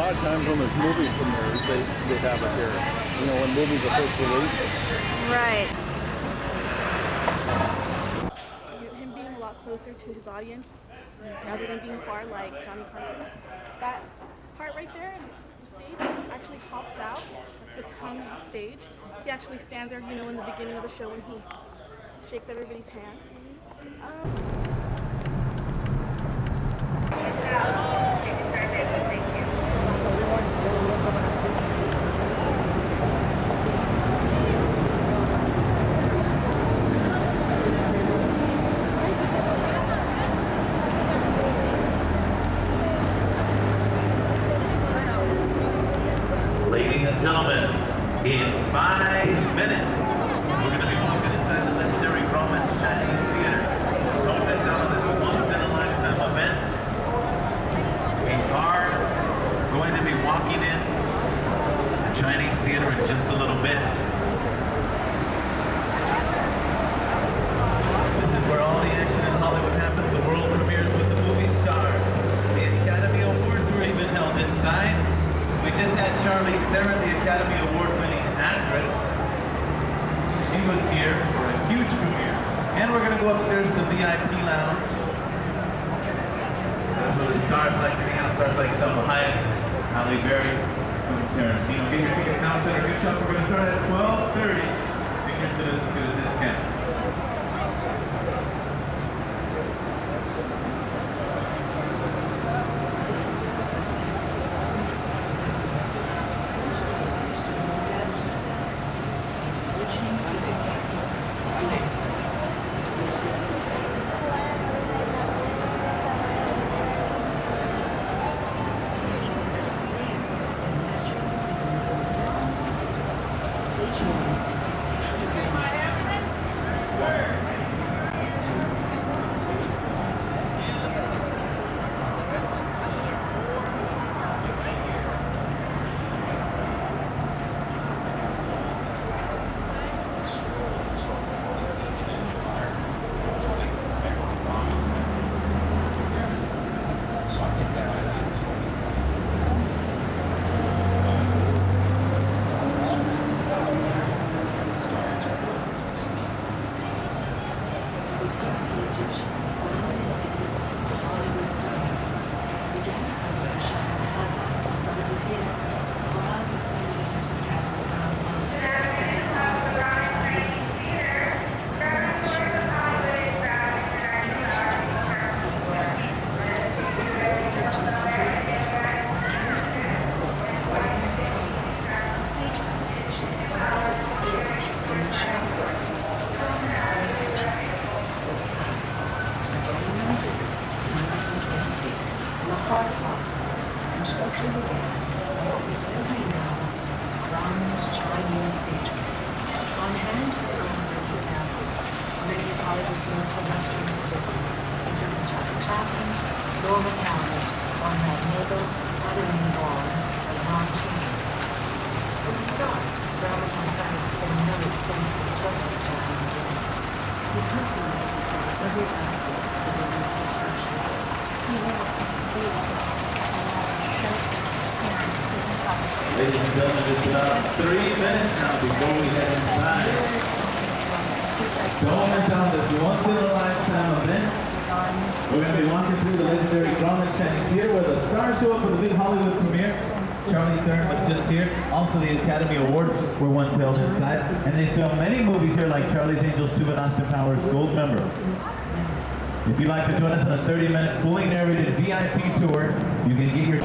lot of times when there's movie premieres, they have it here. You know, when movies are first released. Right. Him being a lot closer to his audience, rather than being far like Johnny Carson. That part right there in the stage actually pops out. That's the tongue of the stage. He actually stands there, you know, in the beginning of the show when he shakes everybody's hand. Ladies and gentlemen, in 5 minutes, we're going to be walking inside the legendary Grauman's Chinese Theater. Don't miss out on this once-in-a-lifetime event. We are going to be walking in the Chinese Theater in just a little bit. This is where all the action in Hollywood happens. The world premieres with the movie stars. The Academy Awards were even held inside. We just had Charlize Theron, the Academy Award-winning actress. She was here for a huge premiere. And we're going to go upstairs to the VIP lounge. That's where the stars like to hang out. Stars like Selma Hayek, Halle Berry, Tarantino. Get your tickets now. Center Good Shop. We're going to start at 12:30. Senior citizens get a discount. Ladies and gentlemen, it's about 3 minutes now before we head inside. Don't miss out this once-in-a-lifetime event. We're going to be walking through the legendary Grauman's Chinese Theater where the stars show up for the big Hollywood premiere. Charlize Theron was just here. Also, the Academy Awards were once held inside. And they filmed many movies here like Charlie's Angels 2 and Austin Powers Gold Member. If you'd like to join us on a 30-minute fully narrated VIP tour, you can get your...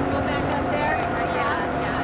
Go back up there. Yeah.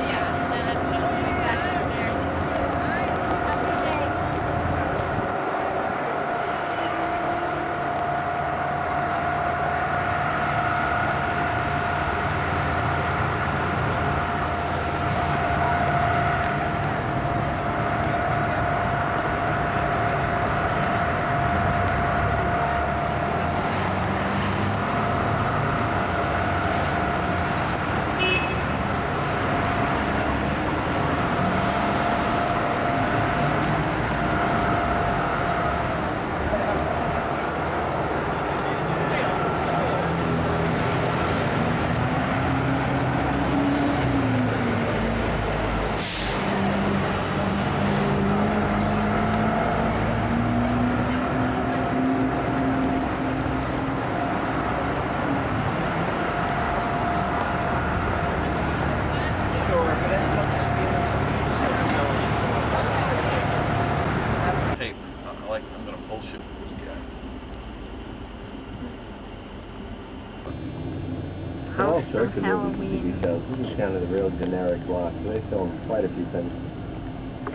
All House sorts from of movies and Halloween. TV shows. This is kind of the real generic block. So they film quite a few things.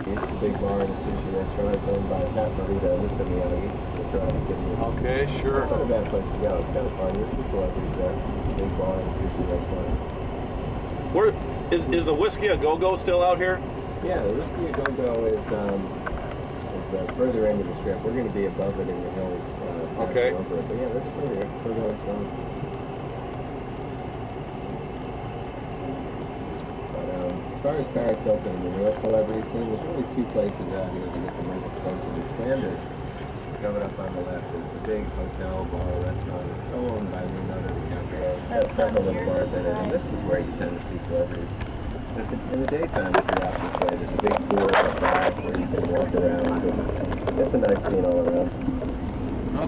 This is the big bar and a sushi restaurant. It's owned by Pat Marita and Mr. Miyagi. We'll try to give you. Okay, sure. It's not a bad place to go. It's kind of fun. There's some celebrities there. It's a big bar and a sushi restaurant. Where is the Whiskey a Go-Go still out here? Yeah, the Whiskey a Go-Go is the further end of the strip. We're going to be above it in the hills. Okay. Over it. But yeah, that's still here. It's still going strong. As far as Paris Hilton and the real celebrity scene, there's really two places out here to get the most attention. The Standard is coming up on the left. It's a big hotel, bar, restaurant. It's owned by Leonardo DiCaprio. It's got several little bars in it, and this is where you tend to see celebrities. In the daytime, if you're out this way, there's a big pool out back where you can walk around. It's a nice scene all around.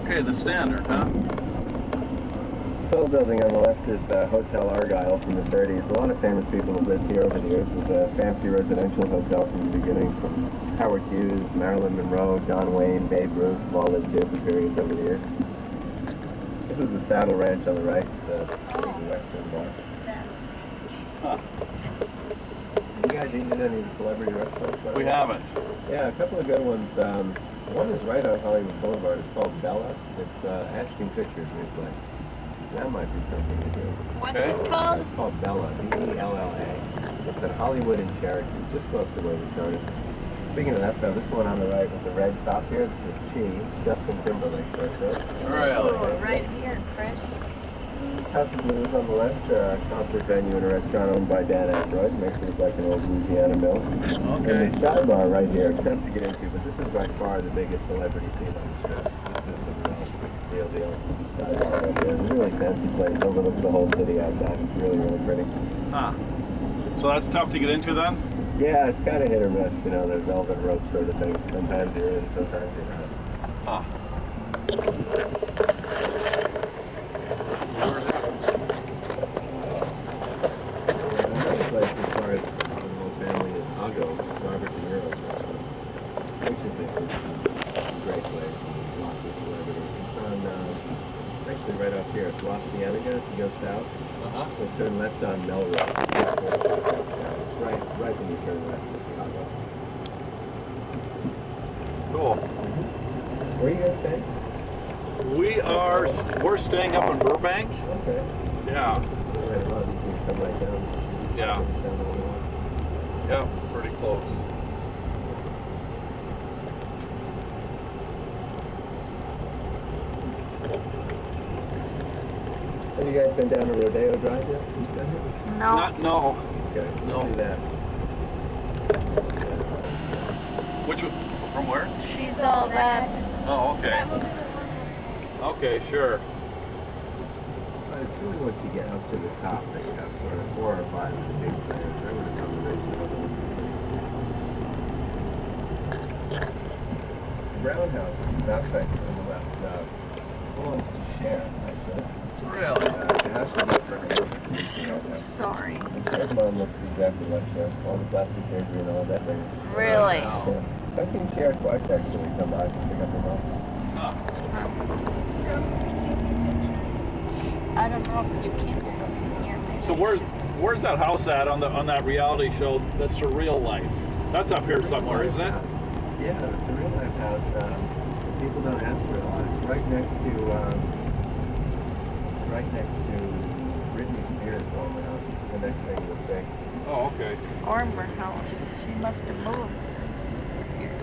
Okay, the Standard, huh? Tall building on the left is the Hotel Argyle from the 30s. A lot of famous people have lived here over the years. It was a fancy residential hotel from the beginning. From Howard Hughes, Marilyn Monroe, John Wayne, Babe Ruth have all lived here for periods over the years. This is the Saddle Ranch on the right, the Western bar. Huh. You guys eaten at any of the celebrity restaurants? We haven't. Yeah, a couple of good ones. One is right on Hollywood Boulevard. It's called Bella. It's Ashton Kutcher's new place. That might be something to do. What's Okay. it called? It's called Bella, B-E-L-L-A. It's at Hollywood and Cherokee, just close to where we started. Speaking of that, though, this one on the right with the red top here, this is Cheese, Justin Timberlake first, right? Really? Oh, right here, Chris. House of Blues on the left, a concert venue and a restaurant owned by Dan Aykroyd. Makes it look like an old Louisiana mill. Okay. And the Sky Bar right here, it's tough to get into, but this is by far the biggest celebrity scene on the strip. This is the real deal. Sky Bar right there. It's a really fancy place, overlooks the whole city out back. It's really, really pretty. Huh. So that's tough to get into then? Yeah, it's kind of hit or miss, you know, the velvet rope sort of thing. Sometimes you're in, sometimes you're not. Huh. Another place as far as the whole family is Ago, Robert De Niro's restaurant, which is a great place, lots of celebrities. It's on, actually right up here, it's La Cienega. If you go south, Uh-huh. so turn left on Melrose. It's right when you turn left to Chicago. Cool. Where are you guys staying? We're staying up in Burbank. Okay. Yeah. Right on, you can come right down. Yeah. Down the little one. Yeah, pretty close. Have you guys been down to Rodeo Drive yet? No. No. Okay, No. do that. Which one? From where? She's all that. Oh, okay. Okay, sure. But it's really once you get up to the top that you have sort of 4 or 5 of the big players. I would have come to mention other ones. The Brown House at the stop sign on the left belongs to Sharon, actually. Really? The house is up for her. Sorry. Her mom looks exactly like Sharon. All the plastic surgery and all that thing. Really? Yeah. I've seen Sharon twice actually come by to pick up her mom. Huh. I don't know if you can from here. Maybe. So where's that house at on that reality show, The Surreal Life? That's up here somewhere, isn't it? Yeah, the Surreal Life house. People don't ask for it a lot. It's right next to Britney Spears' former house, which is the next thing you'll see. Oh, okay. Former house. She must have moved since here.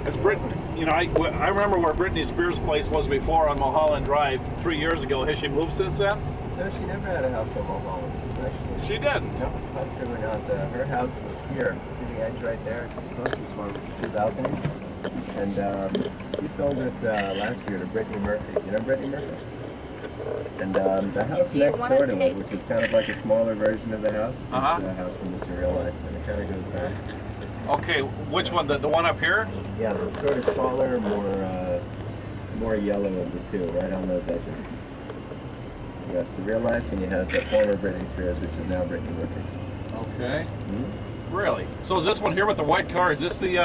It's I remember where Britney Spears' place was before on Mulholland Drive 3 years ago. Has she moved since then? No, she never had a house on Mulholland. Actually. She didn't. No, that's really not. Her house was here. See the edge right there? It's the closest one with 2 balconies. And she sold it last year to Brittany Murphy. You know Brittany Murphy? And the house Do you next wanna door to it, take- which is kind of like a smaller version of the house, Uh-huh. is the house from The Surreal Life. And it kind of goes back. Okay, which one? The one up here? Yeah, the sort of smaller, more yellow of the two, right on those edges. You got Surreal Life, and you have the former Britney Spears, which is now Brittany Murphy's. Okay. Mm-hmm. Really? So is this one here with the white car? Is this the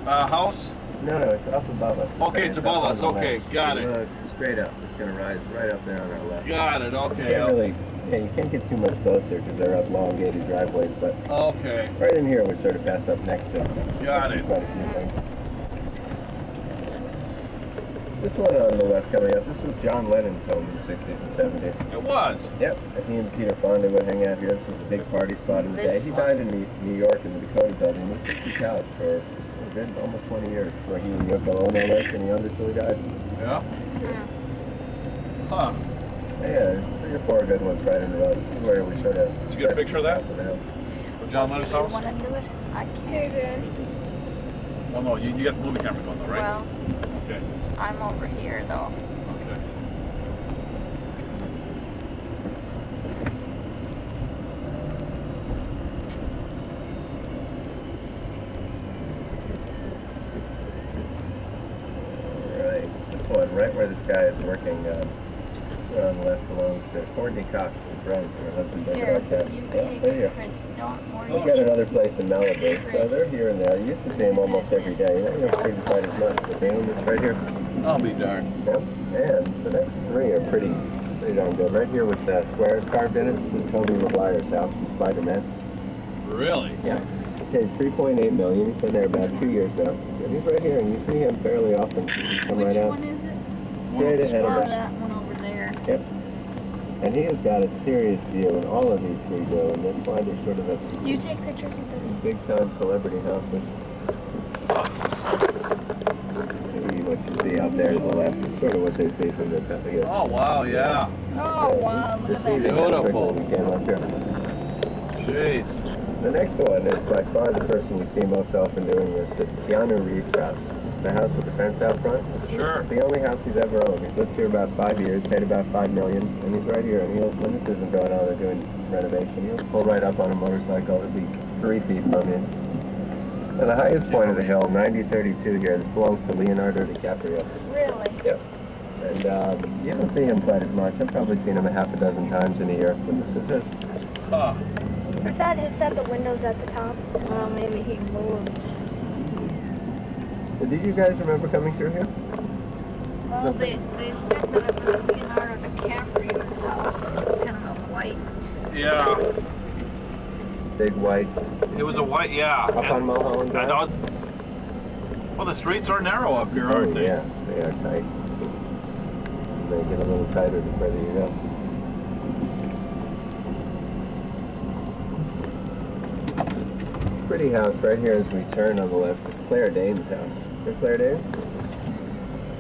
house? No, it's up above us. Okay, it's above us. up on the Okay, left. got You it. wanna just straight up. It's going to rise right up there on our left. Got it. You Okay. can't really, yeah, you can't get too much closer because they're up long gated driveways, but Okay. right in here we sort of pass up next to Got it. quite a few things. This one on the left coming up, this was John Lennon's home in the 60s and 70s. It was. Yep, and he and Peter Fonda would hang out here. This was a big party spot in the day. This He one? died in New York in the Dakota building. This was his house for a good, almost 20 years, where he and Yoko Ono lived and he owned it till he died. Yeah. Yeah. Huh. Yeah, 3 or 4 good ones right in a row. This is where we sort of... Did you get a picture of that? top the hill. Of John Lennon's Do you house? want to do it? I can't see. Well, no. You got the movie camera going though, right? Well, Okay. I'm over here though. Okay. Right, this one, right where this guy is working, this one on the left belongs to Courtney Cox with friends and her husband David Here, Arquette. you Yeah, take there you it, go. Chris. Don't You worry. get another place in Malibu, so they're here and there. You used to see them almost every day. You don't see them quite as much, but they own this right here. I'll be darned. Yep. And the next 3 are pretty darn good. Right here with squares carved in it, this is Tobey Maguire's house from Spider-Man. Really? Yeah. He paid $3.8 million. He's been there about 2 years now. And he's right here, and you see him fairly often. Come Which right out. one is it? Straight ahead of Oh, us. that one over there. Yep. And he has got a serious view, and all of these 3 do, and that's why they're sort of at You take pictures of this. big-time celebrity houses. See what you see out there to the left is sort of what they see from their top. Oh wow. Yeah. Oh wow, look at that. Beautiful. We came up here. Jeez. The next one is by far the person you see most often doing this. It's Keanu Reeves' house. The house with the fence out front. Sure. It's the only house he's ever owned. He's lived here about 5 years, paid about $5 million, and he's right here. And he'll, when this isn't going on, they're doing renovation. He'll pull right up on a motorcycle. It'll be 3 feet from you. And the highest point of the hill, 9032 here, this belongs to Leonardo DiCaprio. Really? Yep. And you don't see him quite as much. I've probably seen him a half a dozen times in a year, but this is his. Huh. Is that the windows at the top? Well, maybe he moved. Did you guys remember coming through here? Well, they said that it was Leonardo DiCaprio's house. It's kind of a white. Yeah. Big white. It was a white. Yeah. Up on Mulholland Drive? And well, the streets are narrow up here, aren't they? Yeah, they are tight. They get a little tighter the further you go. Pretty house right here as we turn on the left is Claire Danes' house. You know Claire Danes?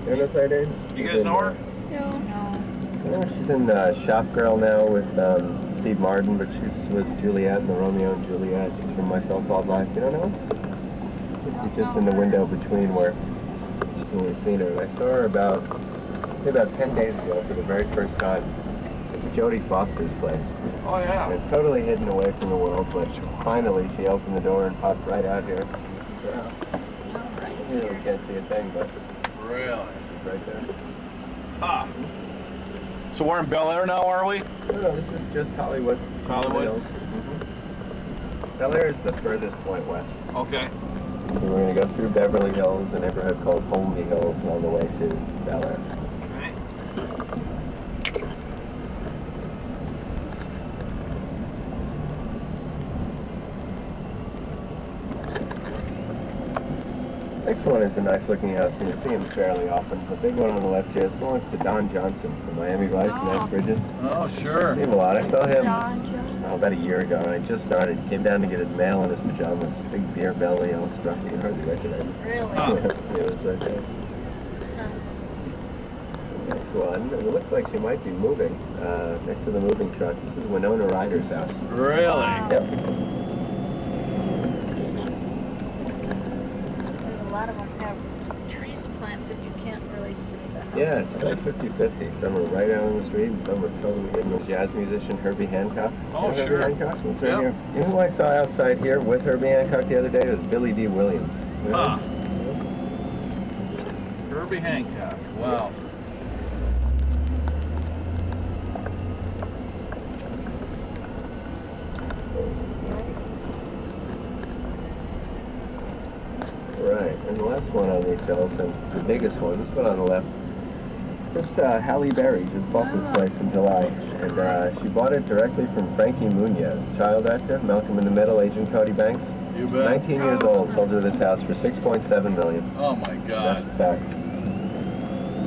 You know Claire Danes? You guys know her? No. Yeah, she's in Shop Girl now with Steve Martin, but she was Juliet in the Romeo and Juliet. She's from My So-Called Life. You don't know her? She's just in the window between where she's only seen her. I saw her about 10 days ago for the very first time. It's Jodie Foster's place. Oh yeah. And it's totally hidden away from the world, but finally she opened the door and popped right out here. You really can't see a thing, but Really? she's right there. Ah. So we're in Bel Air now, are we? No, this is just Hollywood. It's Hollywood? Mhm. Bel Air is the furthest point west. Okay. So we're going to go through Beverly Hills, a neighborhood called Holmby Hills, and on the way to Bel Air. Okay. Next one is a nice looking house, and you see him fairly often. The big one on the left here belongs to Don Johnson from Miami Vice and Nash Bridges. Oh I sure. see him a lot. I saw him Don about a year ago, and I just started. Came down to get his mail in his pajamas. Big beer belly, all scruffy. You hardly recognize him. Really? Huh. Yeah, it was right there. Next one, it looks like she might be moving next to the moving truck. This is Winona Ryder's house. Really? Yep. There's a lot of them have trees planted. You can't really see the house. Yeah, it's about 50-50. Some are right out on the street, and some are totally hidden. The jazz musician Herbie Hancock. Oh, You know sure. Herbie Hancock? He's right Yep. here. You know who I saw outside here with Herbie Hancock the other day? It was Billy D. Williams. You know? Huh. Herbie Hancock. Wow. Right, and the last one on these hills, and the biggest one, this one on the left, This Halle Berry just bought this place in July, and she bought it directly from Frankie Muniz, child actor, Malcolm in the Middle, Agent Cody Banks. You bet. 19 years old, sold her this house for $6.7 million. Oh my God. That's a fact.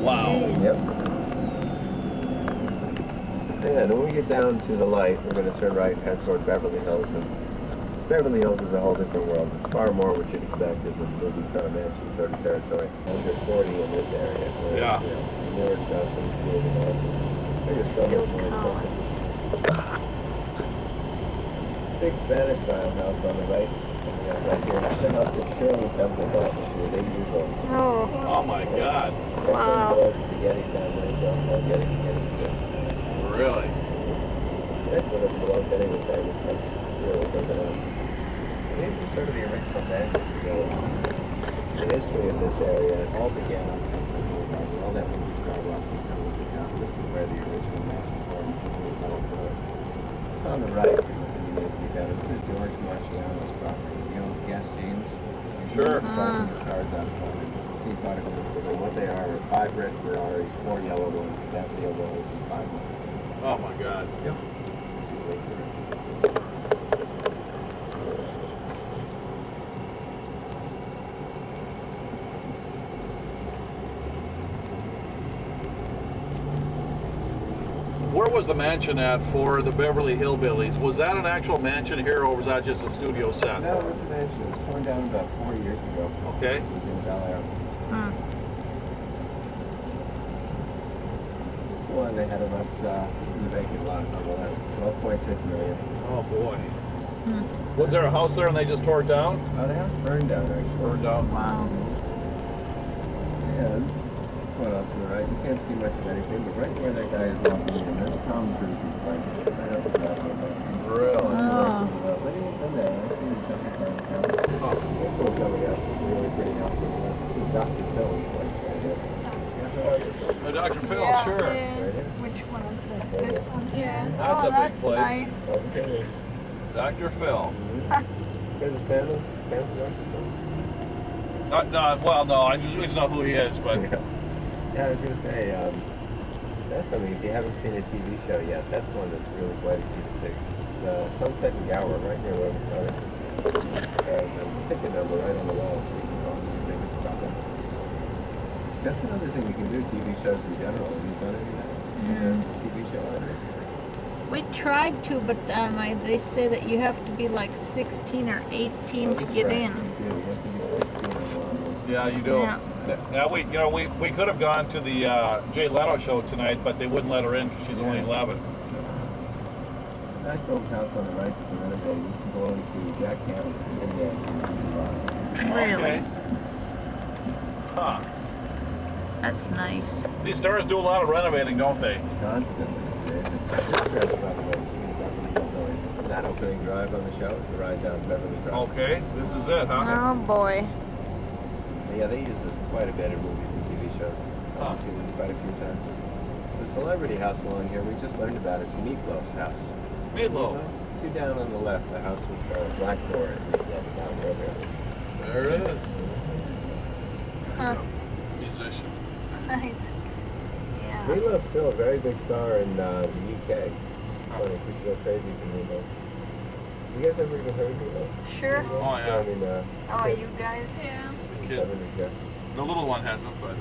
Wow. Yep. And when we get down to the light, we're going to turn right and head toward Beverly Hills. And Beverly Hills is a whole different world. It's far more what you'd expect as a movie star mansion sort of territory. Under 40 in this area. Where, Yeah. You know, New York, Johnson, really awesome. There's so much more importance. Big Spanish style house on the right. And we have right here, set up the Shirley Temple Hall. She was 8 years old. Oh, Oh my God. Wow. Spaghetti family, spaghetti. Really? This one doesn't belong to any of the famous countries. Really something else. These are sort of the original mansions. So the history of this area all began on Central Boulevard. All that movie star rock was kind of looking down. This is where the original mansions were. It's on the right. You got into George Marciano's property. He owns Gas Jeans. Sure. Parking the cars out front. He thought it was and what they are 5 red Ferraris, 4 yellow ones, Daffodil ones, and 5 ones. Oh my God. Yep. Where was the mansion at for the Beverly Hillbillies? Was that an actual mansion here, or was that just a studio set? No, it was a mansion. It was torn down about 4 years ago. Okay. It was in Bel Air. This one ahead of us, this is a vacant lot on the left. 12.6 million. Oh boy. Was there a house there and they just tore it down? Oh, the house burned down actually. Burned down. Wow. And this one off to the right. You can't see much of anything, but right where that guy is walking in, that's Tom Cruise's place. Right up the top of that. Really? Oh. But he's in there. I see the second time count. Oh. This one coming up. This is a really pretty house. This is Dr. Phil's place right here. Dr. Phil, Yeah. sure. Right here. Which one is that? This one? yeah. That's a big place. Nice. Okay. Dr. Phil. There's a family. Family Dr. No, I just know who he is, but Phil? Yeah, I was going to say, that's something, if you haven't seen a TV show yet, that's one that's really quite easy to see. It's Sunset and Gower, right near where we started. There's a ticket number right on the wall, so you can call and see if it's stopping. That's another thing you can do, TV shows in general. Have you done any of that? TV show on it? We tried to, but they say that you have to be like 16 or 18 to get in. You do. You have to be 16 or more. yeah, you do. Yeah. Now we could have gone to the Jay Leno show tonight, but they wouldn't let her in because she's only 11. Nice old house on the right that they renovated. This belonged to Jack Campbell. Really? Okay. Huh. That's nice. These stars do a lot of renovating, don't they? Constantly. It's not opening drive on the show. It's a ride down Beverly Drive. Okay, this is it, huh? Oh boy. Yeah, they use this quite a bit in movies and TV shows. Huh. I've seen this quite a few times. The celebrity house along here, we just learned about it. It's Meatloaf's house. Meatloaf. 2 down on the left, the house with the black door at Meatloaf's house right there. There it is. Huh. Musician. Nice. Yeah. Meatloaf's still a very big star in the UK. Funny, people go crazy for Meatloaf. You guys ever even heard of Meatloaf? Sure. Oh, yeah. I mean, Oh, you guys? Yeah. Kid. 70s guy. The little one hasn't, but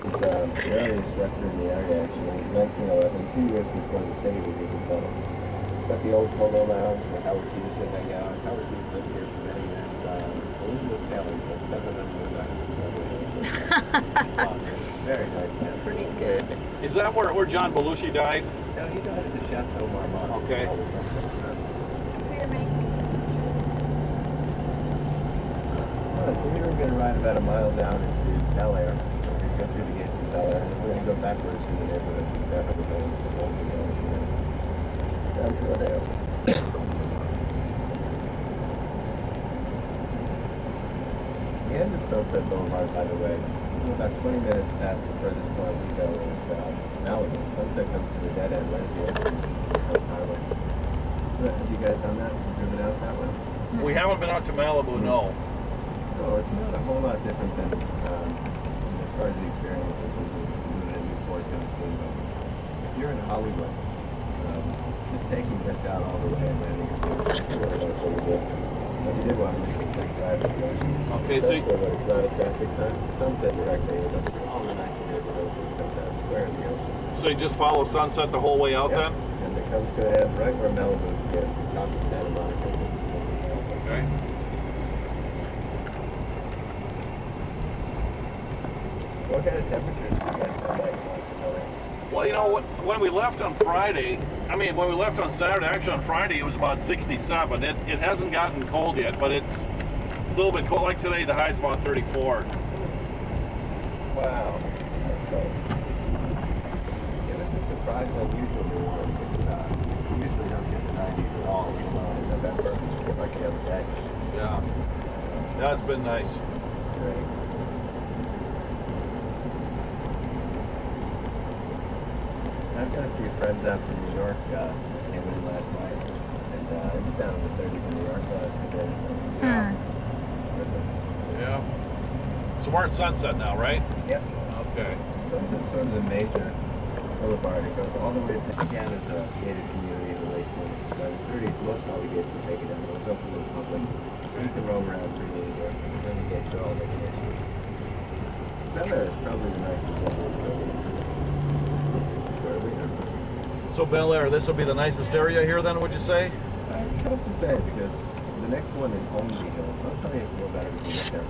It's the earliest structure in the area, actually. 1911, 2 years before the city was even settled. It's got the old polo lounge where Howard Hughes would hang out. Howard Hughes lived here for many years. Elizabeth Taylor said 700 Very nice man. Pretty good. is that where John Belushi died? No, he died at the Chateau Marmont. Okay. All this stuff. So we were going to ride about a mile down into Bel Air. So we go through the gates of Bel Air, and we're going to go backwards through the neighborhood to Beverly Hills and down to Rodeo. The end of Sunset Boulevard, by the way, about 20 minutes past the furthest point we go is Malibu. Sunset comes to the dead end right at the end of the Coast Highway. Have you guys done that? Driven out that way? We haven't been out to Malibu, no. No, it's not a whole lot different than as far as the experience as doing it in Newport, Tennessee. But if you're in Hollywood, just taking this out all the way and landing it really nice way to do it. But you did want to make a quick drive to the ocean. Okay, so Especially when it's not a traffic time. Sunset directly, and all the nice neighborhoods and comes out square in the ocean. so you just follow sunset the whole way out Yep. then? And it comes to an end right where Malibu begins, the top of Santa Monica. Okay. What kind of temperatures do you guys have like in Well, you know, when we left on Friday, when we left on Saturday, actually on Friday it was about 67. It hasn't gotten cold yet, but it's a little bit cold. Like today, the high's about 34. Wow. That's cold. Yeah, this is surprisingly unusually warm. We usually don't get the 90s at all in November, like the other day. Yeah. That's been nice. Great. I've got a few friends out from New York came in last night, and it was down in the 30s in New York today. Yeah. So we're at Sunset now, right? Yep. Okay. Sunset's sort of the major boulevard. It goes all the way to Canada's a gated community in the late 20s. By the 30s, most all the gates were taken down. It was open to the public. You can roam around freely in New York. Then the gates are all regulations. Beverly is probably the nicest building. Where we are. So Bel Air, this will be the nicest area here then, would you say? It's tough to say because the next one is Holmesy Hills. I'll tell you more about it when we get there.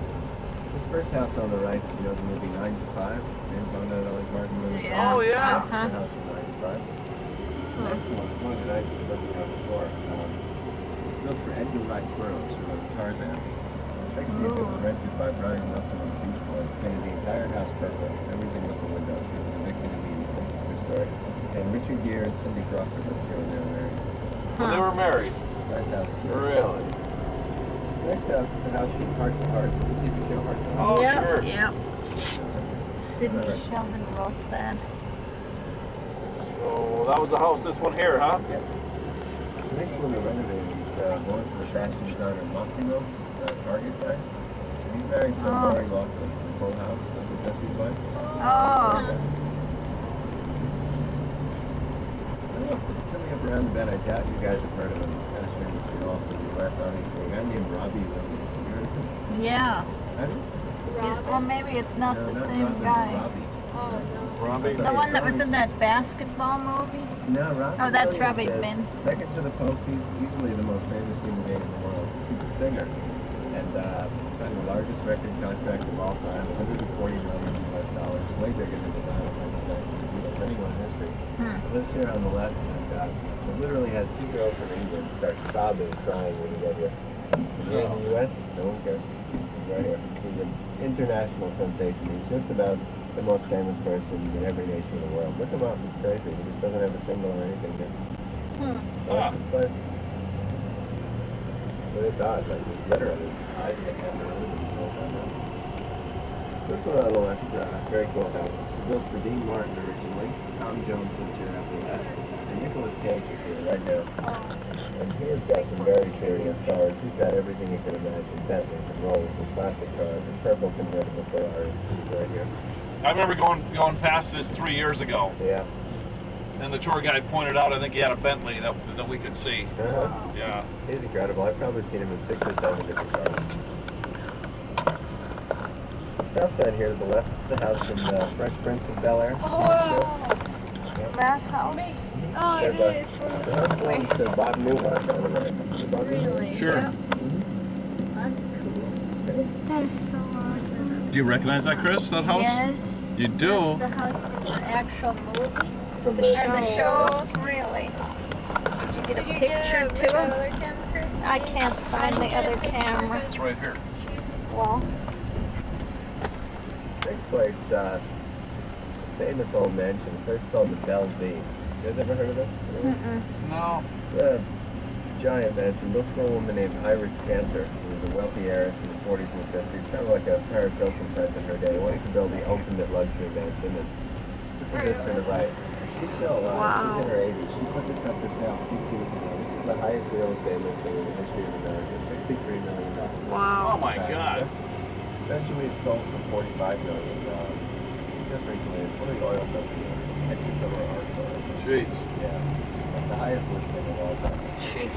This first house on the right, you know the movie 9 to 5? James Bond, Ellie Martin movie. Yeah. Oh, yeah. The house from 9 to 5. The next one of the nicest buildings on the floor. Built for Edgar Rice Burroughs, who wrote Tarzan. In the 60s, it was rented by Brian Wilson and the Beach Boys. Painted the entire house purple, everything with the windows. He was evicted immediately. True story. And Richard Gere and Cindy Crawford lived here when they were married. Well, they were married. Nice house. Really? The next house is the house from Heart to Heart. The TV show Heart to Heart. Oh, Yep, sure. yep. Sidney Sheldon wrote that. So that was the house, this one here, huh? Yeah. The next one they're renovating belongs to the fashion designer Massimo, Target guy. He's married to Mary Laughlin from Full House, Uncle Jesse's wife. Oh, Coming up around the bend, I doubt you guys have heard of him. He's kind of famous in all from the U.S. Army. A guy named Robbie Williams. Have you heard of him? yeah. Have you? Or maybe it's not No, the not same Robbie, guy. Robbie. Robbie? The one that was in that basketball movie? No, Robbie. Oh, that's Williams Robbie is Mintz. Second to the Pope. He's easily the most famous human being in the world. He's a singer. And signed the largest record contract of all time, $140 million US, way bigger than the Dynamite of anyone in history. He lives here on the left, and he literally has 2 girls from England start sobbing, crying when you get here. And here in the US, no one cares. He's right here. He's an international sensation. He's just about the most famous person in every nation in the world. Look him up, it's crazy. He just doesn't have a symbol or anything here. So that's his place. But it's odd, like it's literally I can't remember. This one on the left, very cool house. This was built for Dean Martin originally. Tom Jones lives here after that. And Nicolas Cage is here right now. And he has got some very serious cars. He's got everything you can imagine. Bentleys and Rolls and classic cars and purple convertible Ferraris. He's right here. I remember going past this 3 years ago, Yeah. and the tour guide pointed out, I think he had a Bentley that we could see. Yeah. He's incredible. I've probably seen him in 6 or 7 different cars. The stop sign here to the left is the house from the Fresh Prince of Bel Air. That house? Oh, it is. The house belongs to Bob Newhart, by the way. Bob Really? Sure. Yeah. That's cool. That is so awesome. Do you recognize that, Chris, that house? Yes. You do? That's the house from the actual movie. From Or the show. Really. Did you get a picture too? Other camera, Chris? I can't find the other camera. It's right here. Well, Next place, a famous old mansion, a place called the Belle V. You guys ever heard of this? No. It's a giant mansion built for a woman named Iris Cantor, who was a wealthy heiress in the 40s and 50s, kind of like a Paris Hilton type in her day, wanting to build the ultimate luxury mansion. And this opposite to the right. She's still alive. Wow. She's in her 80s. She put this up for sale 6 years ago. This is the highest real estate listing in the history of America. $63 million. Oh Wow. my God. Eventually it sold for $45 million. Just recently, it's one of the oil companies. Exit over our Jeez. Yeah. The highest listing of all time. Jeez.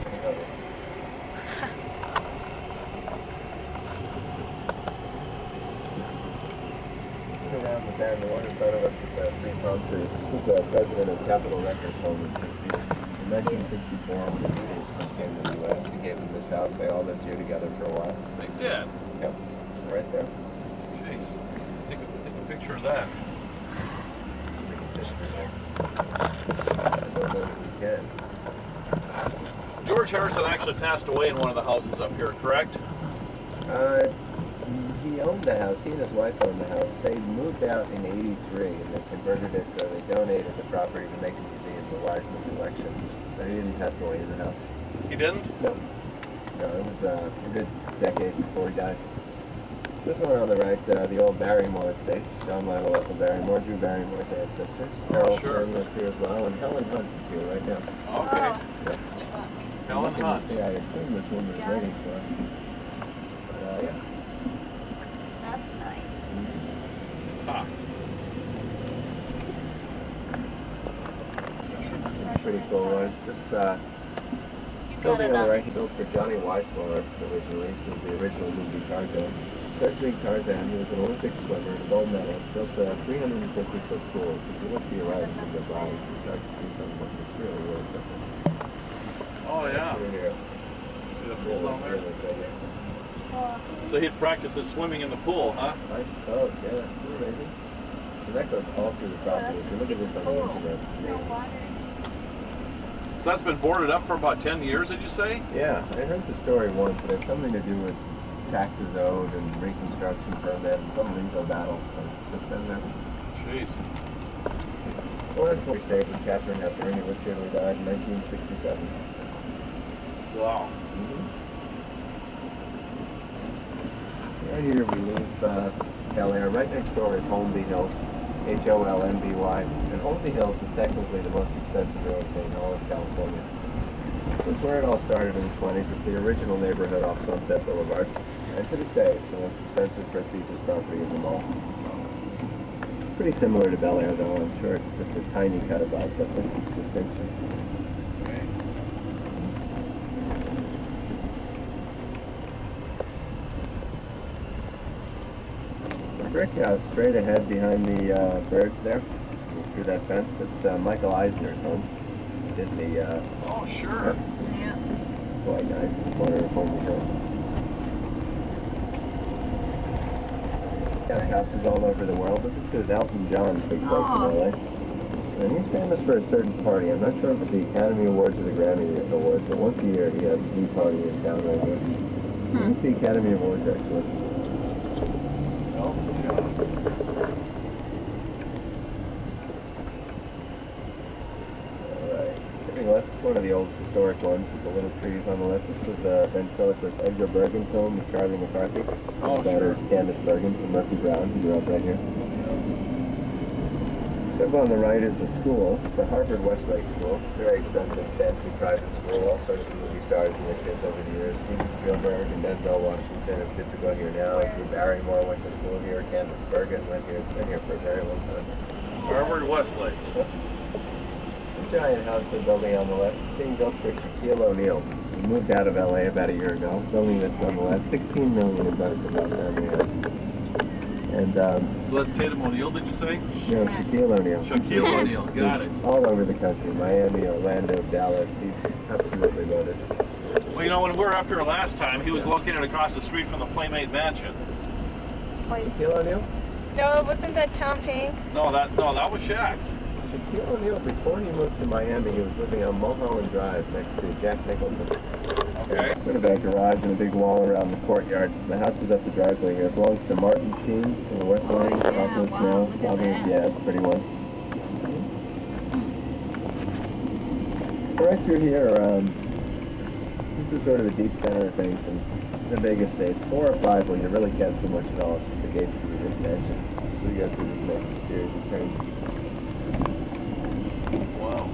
Around the family, one in front of us is three palm trees. This was the president of Capitol Records home in the 60s. In 1964, when the Beatles first came to the U.S., he gave them this house. They all lived here together for a while. They did. Yep, right there. Jeez. Take a picture of that. I don't know if we can. George Harrison actually passed away in one of the houses up here, correct? He owned the house. He and his wife owned the house. They moved out in '83 and they converted it. They donated the property to make a museum, the Wiseman collection. But he didn't pass away in the house. He didn't? No. No, it was a good decade before he died. This one on the right, the old Barrymore estates. John Lionel Ethel Barrymore, Drew Barrymore's ancestors. Harold sure. Stern lived here as well, and Helen Hunt is here right now. Okay. Yep. Helen Looking to Hunt. see, I assume this woman is waiting for him. But, yeah. That's nice. Ah. Pretty cool ones. This You got building it on the up. right, he built for Johnny Weissmuller originally. He was the original movie Tarzan. Third League Tarzan, he was an Olympic swimmer, a gold medalist. Built a 350-foot pool. If you look to your right from the bottom, you start to see something. It's really, really something. Oh, yeah. Over here. See the pool down there? Really big, yeah. So he'd practices swimming in the pool, huh? I suppose, yeah. That's pretty amazing. And that goes all through the property. If you look at this on the internet, it's amazing. So that's been boarded up for about 10 years, did you say? Yeah, I heard the story once. It had something to do with taxes owed and reconstruction permit and some legal battle. And it's just been there. Jeez. Well, that's what we stayed with Catherine Hepburn. He lived here when he died in 1967. Wow. Right here we leave Bel Air. Right next door is Holmby Hills, Holmby. And Holmby Hills is technically the most expensive real estate in all of California. It's where it all started in the 20s. It's the original neighborhood off Sunset Boulevard. And to this day, it's the most expensive, prestigious property in the mall. Pretty similar to Bel Air, though. I'm sure it's just a tiny cut above, but that's its distinction. The brick house straight ahead behind the birds there, through that fence, it's Michael Eisner's home. Disney, Oh, sure. Yeah. quite nice, in the corner of Holmby Hill. He has houses all over the world, but this is Elton John's big place in LA. And he's famous for a certain party. I'm not sure if it's the Academy Awards or the Grammy Awards, but once a year he has a tea party in town right here. It's the Academy Awards, actually. Elton John. Alright. Sitting left is one of the oldest historic ones with the little trees on the left. This was the ventriloquist Edgar Bergen's home with Charlie McCarthy. Oh, His daughter sure. Candace Bergen from Murphy Brown, who grew up right here. Step on the right is the school. It's the Harvard Westlake School. Very expensive, fancy private school. All sorts of movie stars and their kids over the years. Steven Spielberg and Denzel Washington have kids who go here now. Drew Barrymore went to school here. Candace Bergen went here. Been here for a very long time. Harvard Westlake. The giant house they're building on the left is being built for Shaquille O'Neal. He moved out of LA about a year ago. Building this nonetheless. $16 million in benefit by the time we had. And So that's Tatum O'Neal, did you say? Shaquille O'Neal. Shaquille O'Neal, got it. All over the country, Miami, Orlando, Dallas. He's absolutely loaded. Well, you know, when we were up here last time, he was located across the street from the Playmate Mansion. Shaquille O'Neal? No, wasn't that Tom Hanks? No, that was Shaq. Shaquille O'Neal, before he moved to Miami, he was living on Mulholland Drive next to Jack Nicholson. Okay. Got a back garage and a big wall around the courtyard. The house is up the driveway here. It belongs to Martin Sheen in the West Wing. yeah, Office wow, now. look at that. Yeah, it's a pretty one. Right through here, this is sort of the deep center of things in the big estates. 4 or 5 where you really can't see much at all. It's just the gates to the mansions. So you go through these next series of trains. wow.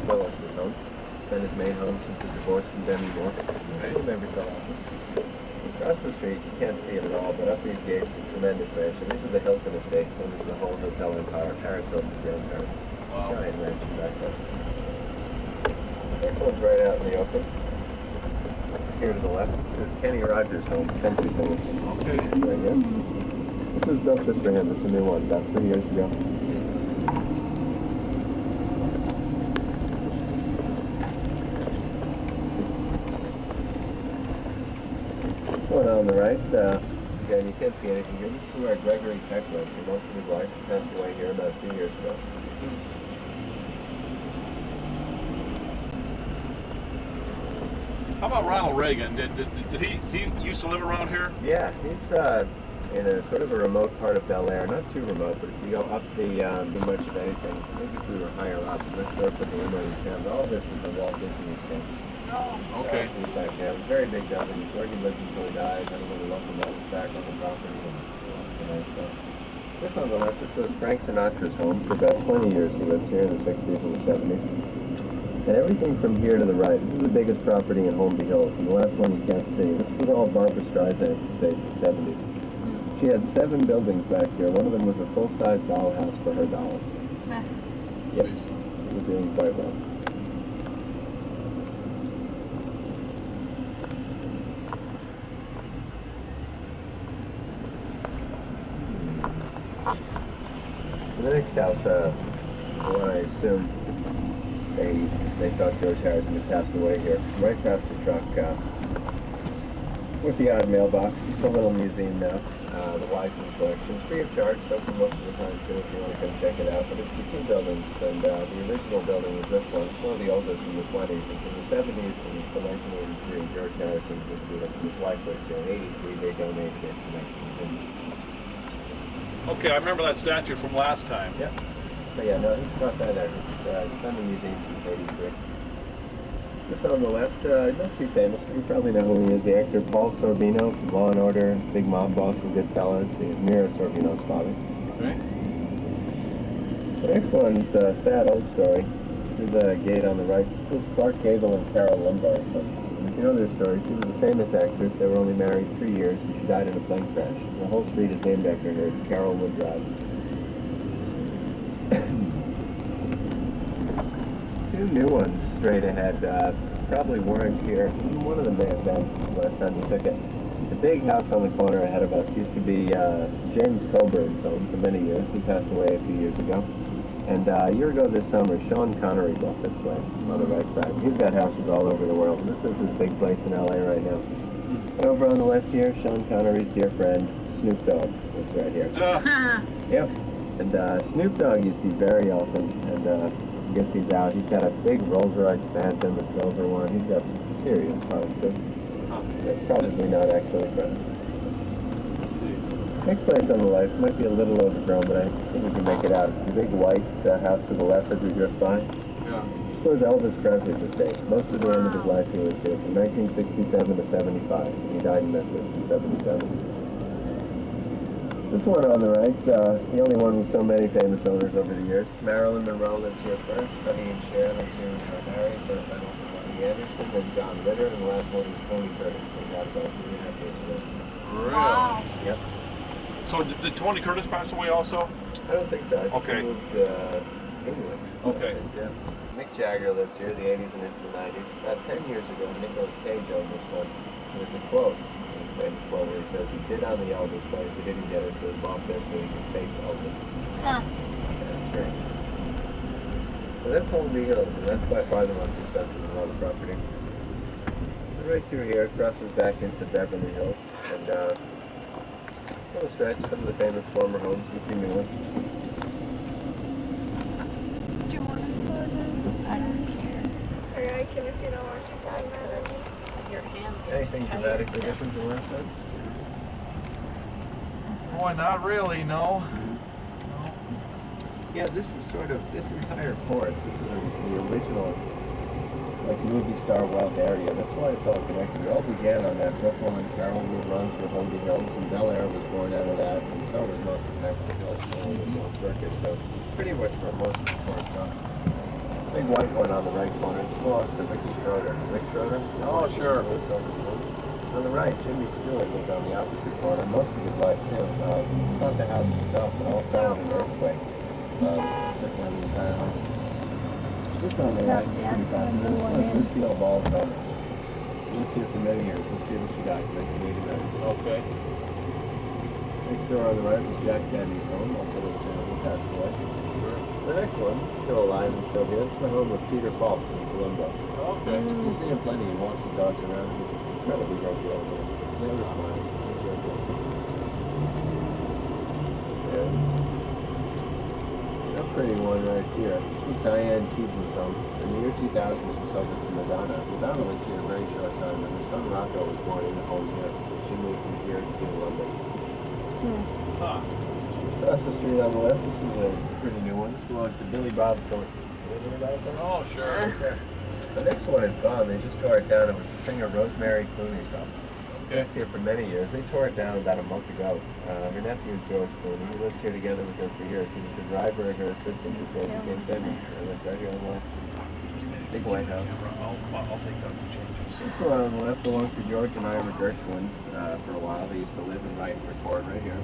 Phyllis's home. It's been his main home since his divorce from Demi Moore. I see him every so often. Across the street, you can't see it at all, but up these gates, a tremendous mansion. These are the Hilton estates, and this is the whole hotel empire. Paris Hilton's grandparents. Wow. Giant mansion back there. Next one's right out in the open. Here to the left, this is Kenny Rogers' home, country singer. Okay. Right here. This was built just for him. It's a new one, about 3 years ago. This one on the right, again, you can't see anything here. This is where Gregory Peck lived for most of his life. He passed away here about 2 years ago. How about Ronald Reagan? Did he used to live around here? Yeah, he's in a sort of a remote part of Bel Air. Not too remote, but if you go up the much of anything, maybe if we were higher up, let's go up to the inland towns. All this is the Walt Disney Estate. Okay. Back there. Very big building. It's where he lived until he died. I don't know the locomotive back on the property. And nice stuff. This on the left, this was Frank Sinatra's home. For about 20 years he lived here in the 60s and the 70s. And everything from here to the right, this is the biggest property in Holmby Hills, and the last one you can't see. This was all Barbara Streisand's estate in the 70s. She had 7 buildings back here. One of them was a full-size dollhouse for her dolls. Yep, she was doing quite well. The next house, the one I assume they thought George Harrison had passed away here. Right past the truck with the odd mailbox. It's a little museum now. The Wiseman collection is free of charge, so for most of the time too if you want to come check it out. But it's the 2 buildings, and the original building was this one. It's one of the oldest from the 20s. And from the 70s until 1983, George Harrison lived here. His wife lived here. In 83, they donated it to 1950. Okay, I remember that statue from last time. Yep. But yeah, no, he's brought that there. It's been in the museum since 83. This on the left, not too famous, but you probably know who he is. The actor Paul Sorvino from Law & Order, big mob boss in Goodfellas. He's Mira Sorvino's father. Okay. The next one's a sad old story. Through the gate on the right, this was Clark Gable and Carol Lombard. So, if you know their story, she was a famous actress. They were only married 3 years, and she died in a plane crash. The whole street is named after her. It's Carolwood Drive. 2 new ones straight ahead. Probably weren't here. One of them may have been last time we took it. The big house on the corner ahead of us used to be James Coburn's home for many years. He passed away a few years ago. And a year ago this summer, Sean Connery bought this place on the right side. He's got houses all over the world. This is his big place in LA right now. And over on the left here, Sean Connery's dear friend, Snoop Dogg, is right here. Yep. And Snoop Dogg you see very often. And I guess he's out. He's got a big Rolls Royce Phantom, a silver one. He's got some serious cars too. They're probably not actually friends. Next place on the left might be a little overgrown, but I think we can make it out. It's the big white house to the left as we drift by. Yeah. This was Elvis Presley's estate. Most of the end of his life he lived here, from 1967 to 75. He died in Memphis in 77. This one on the right, the only one with so many famous owners over the years. Marilyn Monroe lived here first. Sonny and Cher lived here when they were married. Burt Reynolds and Bonnie Anderson, then John Ritter, and the last one was Tony Curtis. And that's also the United States. Really? Yep. So did Tony Curtis pass away also? I don't think so. I think Okay. he moved to England. Okay. Yeah. Mick Jagger lived here the 80s and into the 90s. About 10 years ago, Nicolas Cage owned this one. There's a quote, a famous quote where he says he bid on the Elvis place, he didn't get it, so he bought this so he could face Elvis. Huh. Yeah, great. So that's Holmby Hills, and that's by far the most expensive of all the property. And right through here, it crosses back into Beverly Hills, and little stretch, some of the famous former homes, a few new ones. Do you want to put it? I don't care. Or I can if you don't want to talk about it. Your hand gets Anything tired. dramatically different than last time? Boy, not really, no. Yeah, this is sort of, this entire course, this is the original like movie star wealth area. That's why it's all connected. It all began on that Brookline Carrollwood run through Holby Hills, and Bel Air was born out of that, and so was most of Beverly Hills along this whole circuit. So pretty much where most of the cars go. This big white one on the right corner, it belongs to Ricky Schroeder. Rick Schroeder? Oh, sure. On the right, Jimmy Stewart was on the opposite corner most of his life too. It's not the house itself, but all fell in an earthquake. Took down the entire home. This on the right, pretty bad. This was Lucille Ball's home. Lived here for many years. Lived here till she died in 1989. Okay. Next door on the right was Jack Caddy's home, also lived here when he passed away. The next one, still alive and still here, this is the home of Peter Falk in Colombo. Okay. You see him plenty. He walks his dogs around. He's incredibly jovial. Never smiles. He's jovial. And a pretty one right here. This was Diane Keaton's home. In the year 2000, she sold it to Madonna. Madonna lived here a very short time, and her son Rocco was born in the home here. She moved from here to London. Huh. Across the street on the left, this is a pretty new one. This belongs to Billy Bob Thornton. You know about that? Oh, sure. Right there. The next one is gone. They just tore it down. It was the singer Rosemary Clooney's home. Okay. Lived here for many years. They tore it down about a month ago. Her nephew is George Clooney. He lived here together with her for years. He was the driver and her assistant before he became famous. They lived right here on the left. Big white house. I'll take that and changes. This one on the left belonged to George and Ira Gershwin for a while. They used to live and write and record right here.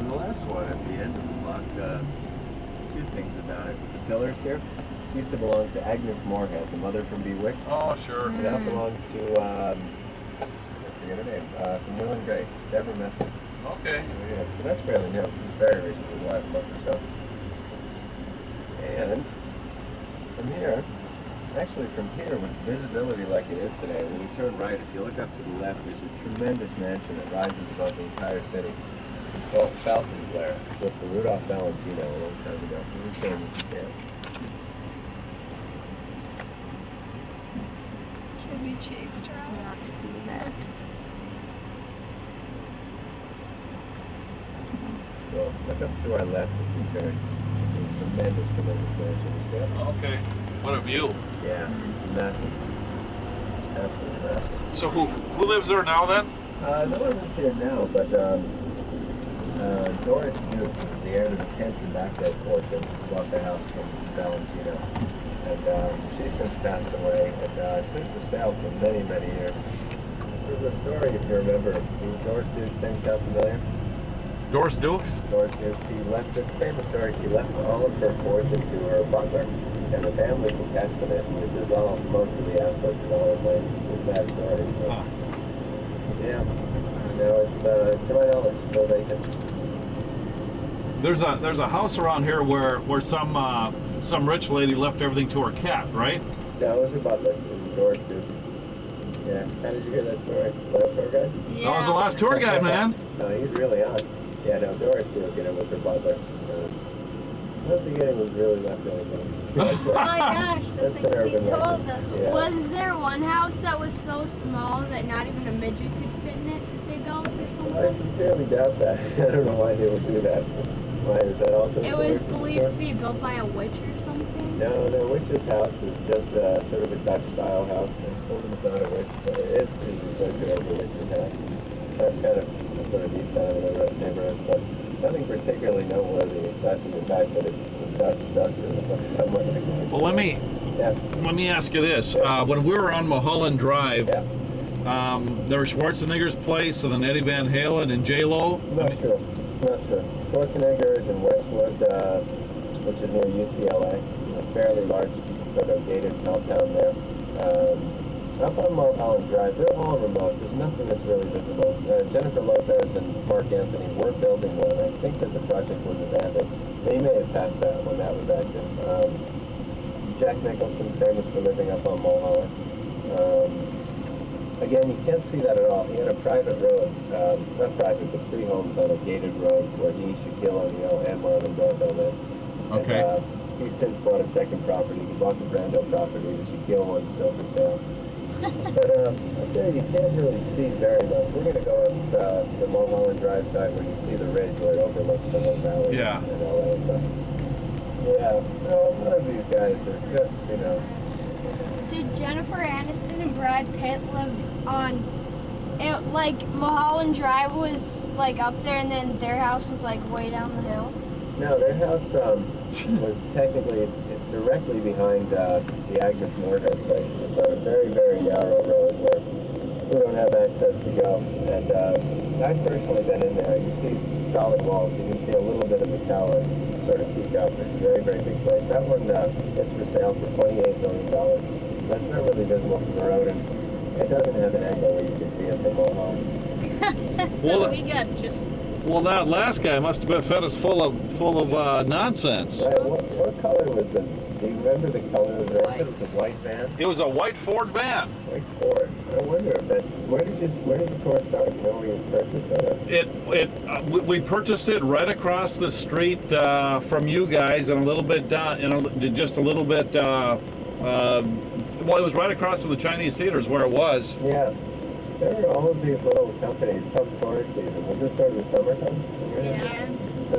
And the last one at the end of the block, two things about it. The pillars here, she used to belong to Agnes Moorehead, the mother from Bewitched. Oh, sure. It now belongs to, I forget her name, from Will and Grace, Deborah Messer. Okay. Yeah, but that's fairly new. It was very recently, the last month or so. And from here, actually from here with visibility like it is today, when you turn right, if you look up to the left, there's a tremendous mansion that rises above the entire city. It's called Falcon's Lair. It's built for Rudolph Valentino a long time ago. You can see it. Should we chased around? Yeah, I see that. So look up to our left as we turn. It's a tremendous, tremendous mansion. You see it? Okay. What a view. Yeah, it's massive. Absolutely massive. So who lives there now then? No one lives here now, but Doris Duke, the heir to the Kenton Baghdad fortune, bought the house from Valentino. And she's since passed away, and it's been for sale for many, many years. There's a story, if you remember. Doris Duke thing sound familiar? Doris Duke? Doris Duke, she left, it's a famous story, she left all of her fortune to her butler, and the family contested it, and it dissolved most of the assets of all her land. It's a sad story. But, Huh. yeah. Now it's, to my knowledge, still vacant. There's a house around here where some rich lady left everything to her cat, right? Yeah, it was her butler, Doris Duke. Yeah, how did you hear that story? Last tour guide? That was the last tour guide, man. No, he's really on. Yeah, no, Doris Duke, and it was her butler. I don't think anyone really left anything. Oh my gosh, the That's an things he urban told legend. us. Yeah. Was there one house that was so small that not even a midget could fit in it that they built or I something? sincerely doubt that. I don't know why they would do that. Why is that also? It was believed to be built by a witch or something. No, the witch's house is just sort of a Dutch-style house. They told them it's not a witch, but it is referred to as a witch's house. That's kind of sort of deep down in the neighborhood, but nothing particularly noteworthy except for the fact that it's Dutch or somewhat like that. Well, let me ask you this: when we were on Mulholland Drive, there was Schwarzenegger's place, and then Eddie Van Halen and J Lo. Not sure. Schwarzenegger is in Westwood, which is near UCLA. A fairly large, sort of gated compound there. Up on Mulholland Drive, they're all remote. There's nothing that's really visible. Jennifer Lopez and Mark Anthony were building one. I think that the project was abandoned. They may have passed out when that was active. Jack Nicholson's famous for living up on Mulholland. Again, you can't see that at all. He had a private road, not private, but 3 homes on a gated road where he, Shaquille O'Neal, and Marlon Brando lived. Okay. And, he's since bought a second property. He bought the Brando property. The Shaquille one's still for sale. But up there you can't really see very much. We're going to go up the Mulholland Drive side where you see the ridge where it overlooks the whole valley. Yeah. And all that stuff. Yeah, no, a lot of these guys are just, did Jennifer Aniston and Brad Pitt live on it? Like Mulholland Drive was like up there, and then their house was like way down the hill. No, their house was technically, it's directly behind the Agnes Morgan place. It's on a very, very narrow road where we don't have access to go. And I've personally been in there. You see solid walls. You can see a little bit of the tower sort of peek out. It's a very, very big place. That one is for sale for $28 million. That's not really visible from the road, and it doesn't have an angle where you can see it from Mulholland. So we got just. Well, that last guy must have been fed us full of nonsense. Right, what color was the, do you remember the color of the van? It was a white van? It was a white Ford van. White Ford. I wonder if that's, where did the Ford start? You know where you purchased it? We purchased it right across the street from you guys, and a little bit down, just a little bit. Well, it was right across from the Chinese theaters where it was. Yeah. There were all of these little companies come tourist season. Was this sort of the summertime? Yeah. So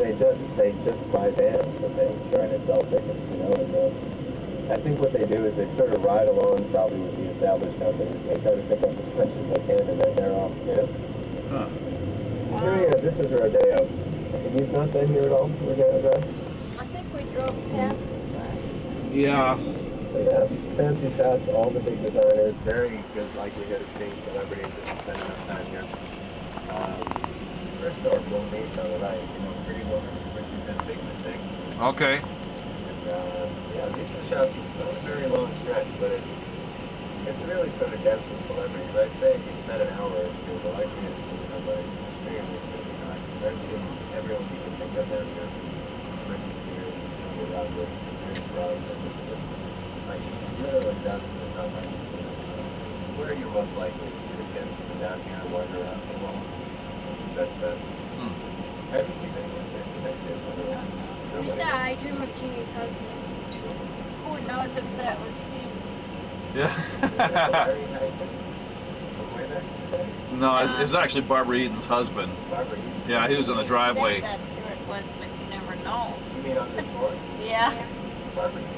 they just buy vans and they try to sell tickets, you know. And I think what they do is they sort of ride along probably with the established companies. They try to pick up as much as they can, and then they're off. You know. Huh. This is Rodeo. Have you not been here at all, Rodeo Drive? I think we drove past it last. Yeah. Yeah, fancy shots, all the big designers, very good likelihood of seeing celebrities if you spend enough time here. First door, Blue Beach on the right, you know, Pretty Woman, which is a big mistake. Okay. And, yeah, these are shots, it's not a very long stretch, but it's really sort of dense with celebrities. I'd say if you spend an hour or two, the likelihood of seeing somebody is extremely high. I've seen everyone you can think of down here. Britney Spears, Julia Roberts, Pierce Brosnan, it's just like literally dozens of numbers. It's where you're most likely to get a chance to come down here and wander around for a while. That's your best bet. Have you seen anyone there? Did I see it? Who's that? I Dream of Jeannie's husband. Who knows if that was him? Yeah. No, it was actually Barbara Eaton's husband. Barbara Eaton. Yeah, he was in the He driveway. said that's who it was, but you never know. You mean on the floor? Yeah. Barbara Eaton.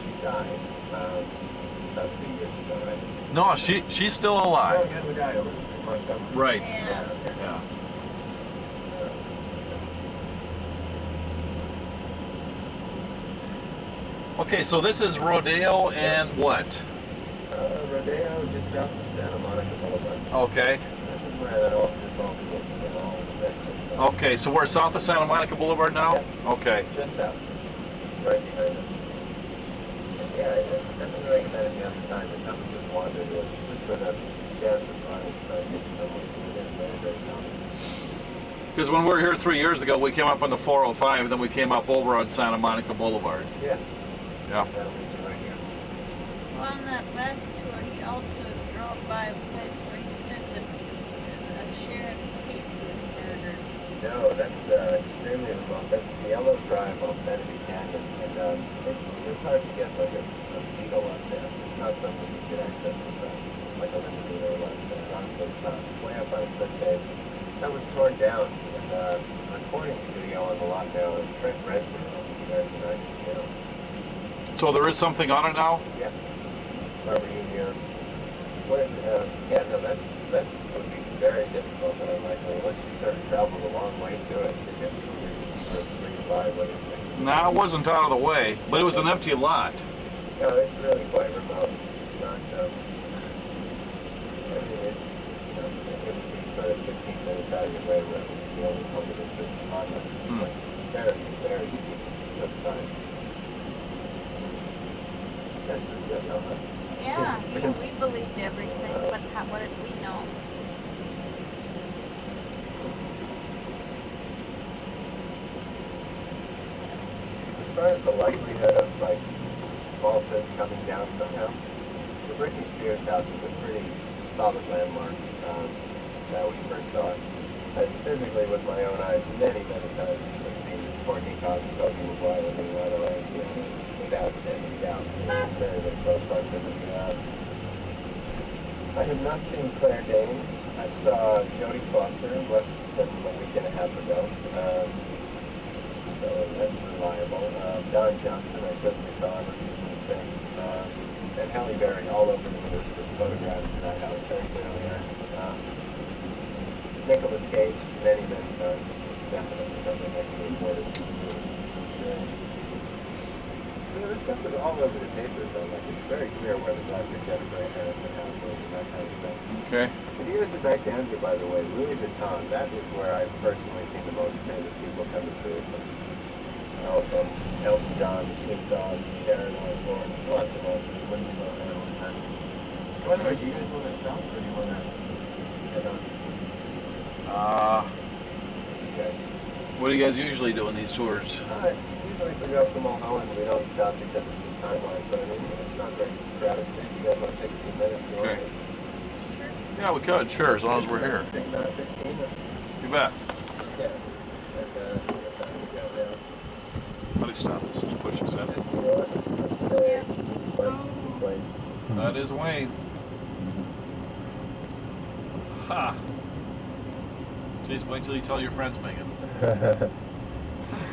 She died about 3 years ago, right? No, she's still Oh, alive. yeah, the guy over in Montgomery. Right. Yeah. Yeah. Okay, so this is Rodeo and what? Rodeo, just south of Santa Monica Boulevard. Okay. This is where that all begins with all of that. Okay, so we're south of Santa Monica Boulevard now? Yeah. Okay. Just south. Right behind it. And yeah, I definitely recommend if you have the time to come and just wander here. Just go to gas and fun and try to get someone to it. It's very, very common. Because when we were here 3 years ago, we came up on the 405, and then we came up over on Santa Monica Boulevard. Yeah. Yeah. That'll lead you right here. Well, on that last tour, he also drove by a place where he said that a Sharon Tate was murdered. No, that's extremely remote. That's Yellow Drive off Benedict Canyon, and it's hard to get like a Beetle up there. It's not something you get access with like a limousine or what. Honestly, it's not. It's way up on a cliff face. That was torn down in a recording studio on the lot now, and Trent Reznor owns the guys behind it, you know. So there is something on it now? Yeah. Barbara Union. Yeah, no, that's would be very difficult and unlikely unless you start to travel a long way to it to get to where you sort of bring by what you think. No, it wasn't out of the way, but it was an empty lot. No, it's really quite remote. It's not, I mean, it's, you know, it would be sort of 15 minutes out of your way where the only public interest on it. Like, very, very steep cliffside. That's pretty good, no? Yeah, we believed everything, but what did we know? As far as the likelihood of like falsehood coming down somehow, the Britney Spears house is a pretty solid landmark that we first saw it. I physically with my own eyes many, many times I've seen Courtney Cox, Toby Maguire living right away, you know, without any doubt. Very, very close proximity. I have not seen Claire Danes. I saw Jodie Foster less than a week and a half ago. So that's reliable. Don Johnson, I certainly saw him at season 6. and Halle Berry all over the news with photographs of that house, very clearly ours. Nicolas Cage, many times. It's definitely something that can be reported. This stuff is all over the papers, though. Like, it's very clear where the Dr. Jennifer Harrison house is and that kind of stuff. Okay. If you guys are back down here, by the way, Louis Vuitton, that is where I've personally seen the most famous people come to fruition. From Elton John, Snoop Dogg, Sharon Osbourne, lots and lots of Lindsay Lohan all the time. By the way, do you guys want to stop or do you want to head on? You guys? What do you guys usually do on these tours? It's usually if we go from Mulholland, we don't stop because of these timelines, but I mean, it's not very crowded. You guys want to take a few minutes? You Okay. want to? Yeah, we could, sure, as long as we're here. Take about 15 or? You bet. Okay. That's how we go now. Somebody stop, let's just push this in. You know what? Let's say, Wayne. That is Wayne. Ha! Jeez, wait till you tell your friends, Megan.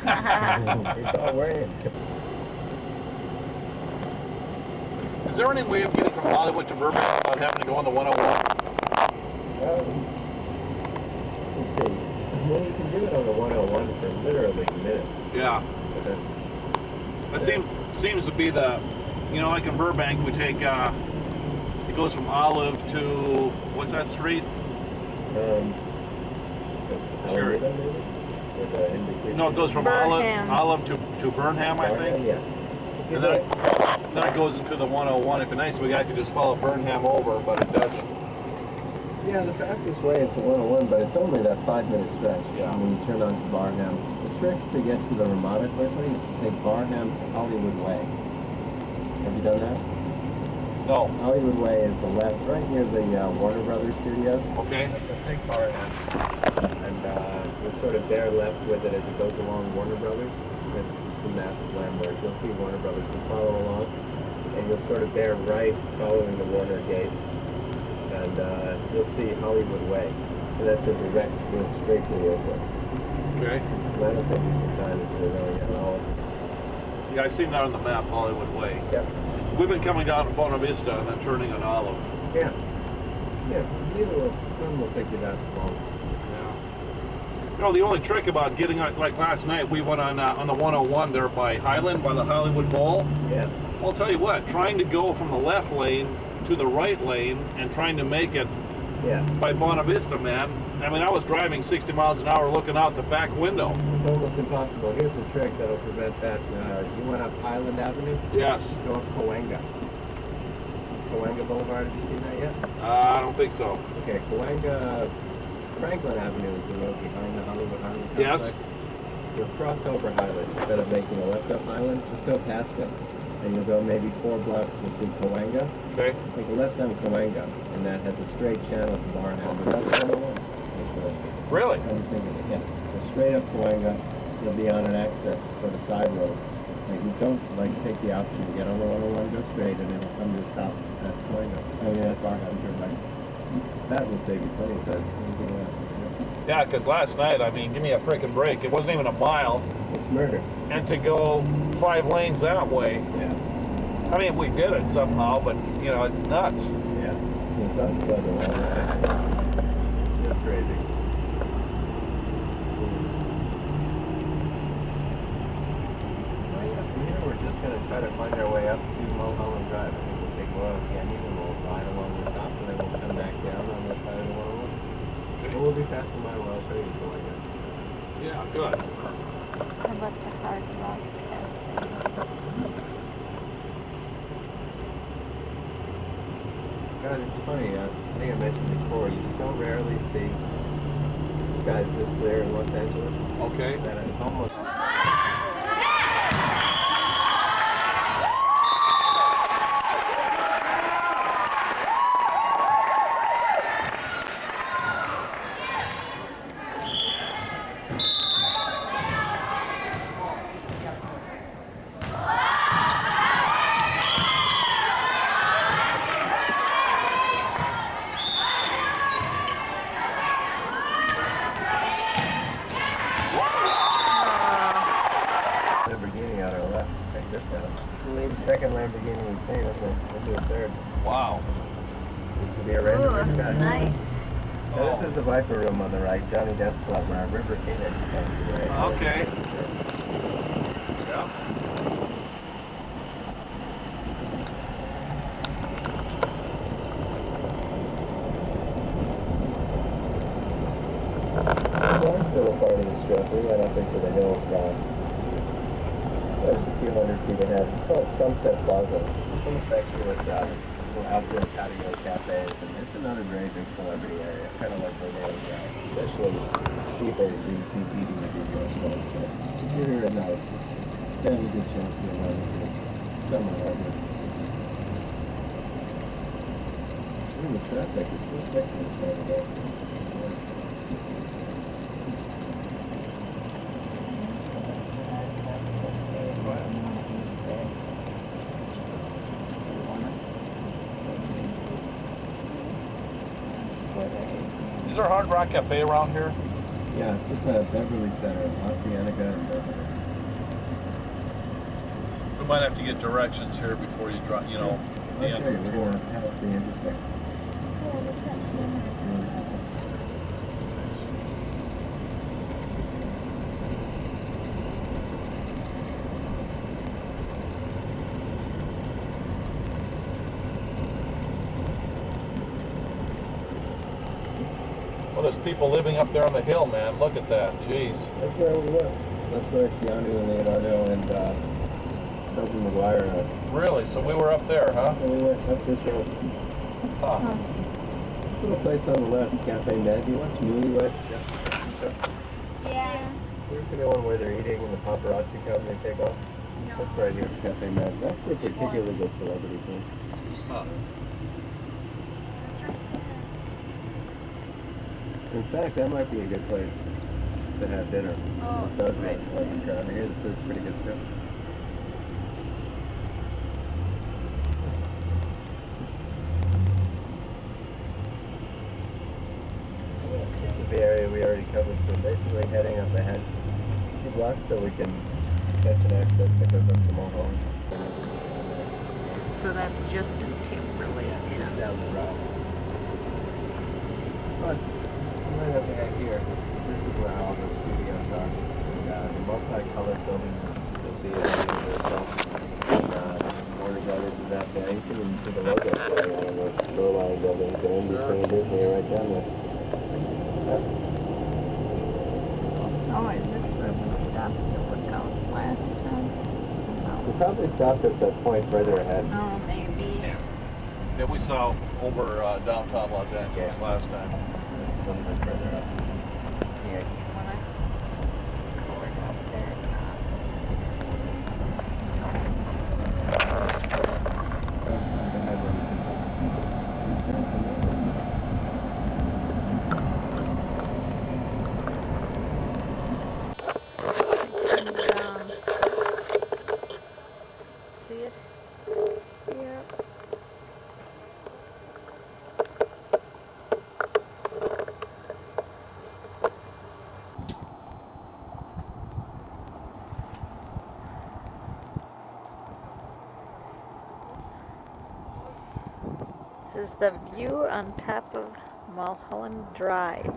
It's all Wayne. Is there any way of getting from Hollywood to Burbank without having to go on the 101? Let's see. Well, you can do it on the 101 for literally minutes. Yeah. But that's, That seems to be the, you know, like in Burbank, we take, it goes from Olive to, what's that street? Sure. Alameda, maybe? With the NBC. No, it goes from Burnham. Olive to Burnham, I think. Yeah. And then it goes into the 101. It'd be nice if we could just follow Burnham over, but it doesn't. Yeah, the fastest way is the 101, but it's only that 5-minute stretch. Yeah. When you turn onto Barham. The trick to get to the Ramada quickly is to take Barham to Hollywood Way. Have you done that? No. Hollywood Way is the left, right near the Warner Brothers studios. Okay. Let's take Barham. And we'll sort of bear left with it as it goes along Warner Brothers. That's the massive landmark. You'll see Warner Brothers and follow along. And you'll sort of bear right following the Warner Gate. And you'll see Hollywood Way. And that's a direct route straight to the airport. Okay. That'll save you some time if you're going at all. Yeah, I seen that on the map, Hollywood Way. Yeah. We've been coming down to Bona Vista and then turning on Olive. Yeah. Yeah. One will take you that long. You know, the only trick about getting, like last night, we went on the 101 there by Highland, by the Hollywood Bowl. Yeah. I'll tell you what, trying to go from the left lane to the right lane and trying to make it Yeah. by Bona Vista, man. I mean, I was driving 60 miles an hour looking out the back window. It's almost impossible. Here's a trick that'll prevent that. You went up Highland Avenue? Yes. Go up Cahuenga. Cahuenga Boulevard, have you seen that yet? I don't think so. Okay, Cahuenga, Franklin Avenue is the road behind the Hollywood complex. Yes. You'll cross over Highland. Instead of making a left up Highland, just go past it. And you'll go maybe 4 blocks, you'll see Cahuenga. Okay. Take a left on Cahuenga, and that has a straight channel to Barham. And that's 101. Really? I'm thinking, yeah. So straight up Cahuenga, you'll be on an access sort of side road. Like you don't take the option to get on the 101, go straight, and it'll come to the top at Cahuenga. I mean, at Barham, turn right. That will save you plenty of time. Yeah, because last night, I mean, give me a freaking break. It wasn't even a mile. It's murder. And to go 5 lanes that way, Yeah. I mean, we did it somehow, but, you know, it's nuts. Yeah. It's unpleasant. It's crazy. Well, yeah, from here we're just going to try to find our way up to Mulholland Drive. I think we'll take Royal Canyon and we'll ride along the top and then we'll come back down on that side of the 101. But we'll be passing by where I'll show you going in. Yeah, good. How about the Hard Rock Cafe? God, it's funny. I think I mentioned before, you so rarely see skies this clear in Los Angeles Okay. that it's almost... the second Lamborghini we've seen, isn't it? We'll do a third. Wow. This will be a random Ooh, rip cut. nice. Now, this is the Viper Room on the right, Johnny Depp's club, where our River Phoenix comes to the right. Okay. Yeah. That's still a part of the strip. We went up into the hills. There's a few hundred feet ahead. It's called Sunset Plaza. It's a little section with outdoor patio cafes, and it's another very big celebrity area. Kind of like where they are, especially people who see TV and do restaurants. So if you're here at night, you have a good chance to run into someone out here. Ooh, the traffic is so thick on this side of that. Is there a Hard Rock Cafe around here? Yeah, it's at the Beverly Center, La Cienega and Beverly. We might have to get directions here before you drive, you know, the I'll end show you, of the we're tour. going past the intersection. Well, there's people living up there on the hill, man. Look at that. Jeez. That's where we went. That's where Keanu and Leonardo and Tobey Maguire are. Really? So we were up there, huh? And we went up this road. Huh. This little place on the left, Cafe Med. Do you watch Newlyweds? Yeah. You ever seen the one where they're eating and the paparazzi come and they take off? No. That's right here, Cafe Med. That's a particularly good celebrity scene. Huh. In fact, that might be a good place to have dinner. Oh, It does right. nice like the crowd. I hear the food's pretty good too. This is the area we already covered, so basically heading up ahead. A few blocks till we can catch an access that goes up to Mulholland. So that's just in Timberlake. Just down the road. But right up ahead here, this is where all the studios are. And, the multicolored buildings, you'll see it in yourself. Warner Brothers is out there. You can even see the logo for one of those low-lying buildings. And in between Disney right down there. Oh, is this where we stopped to look out last time? We probably stopped at the point further ahead. Oh, maybe. Yeah, we saw over downtown Los Angeles last time. It's a little bit further up. Here, do you want to record up there? See it? Yeah. This is the view on top of Mulholland Drive.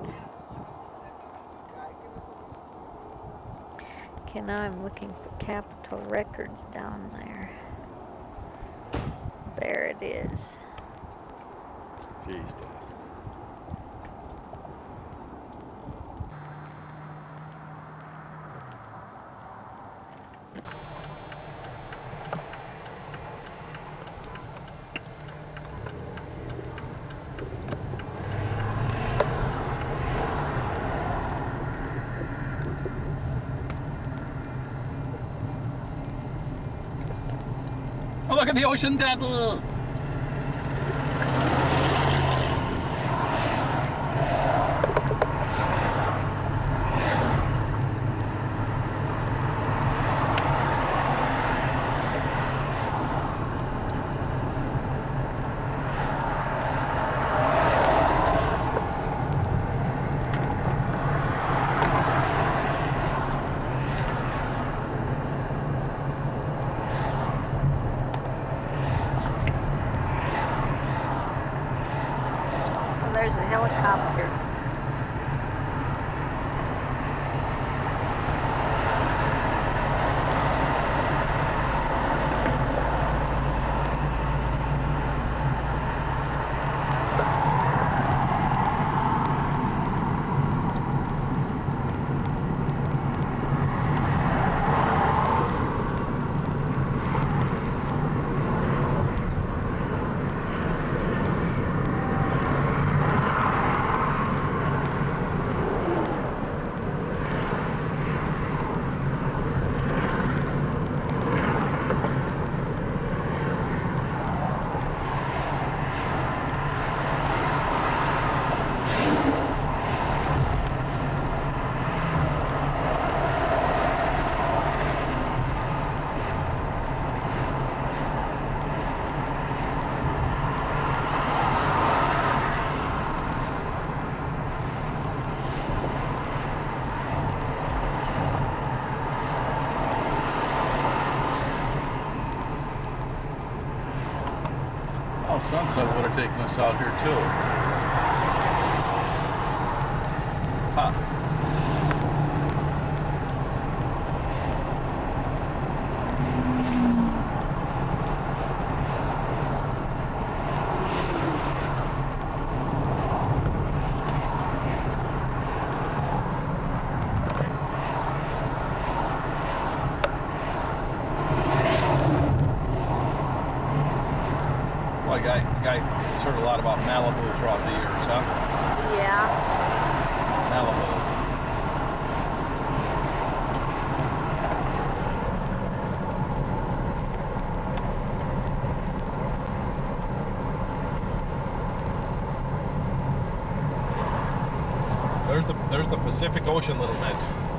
Okay, now I'm looking for Capitol Records down there. There it is. Jeez. Oh, look at the ocean devil! there's a helicopter. Oh, sunset would have taken us out here too. Huh. Well, guy heard a lot about Malibu throughout the years, huh? Yeah. Malibu. There's the Pacific Ocean, little bit.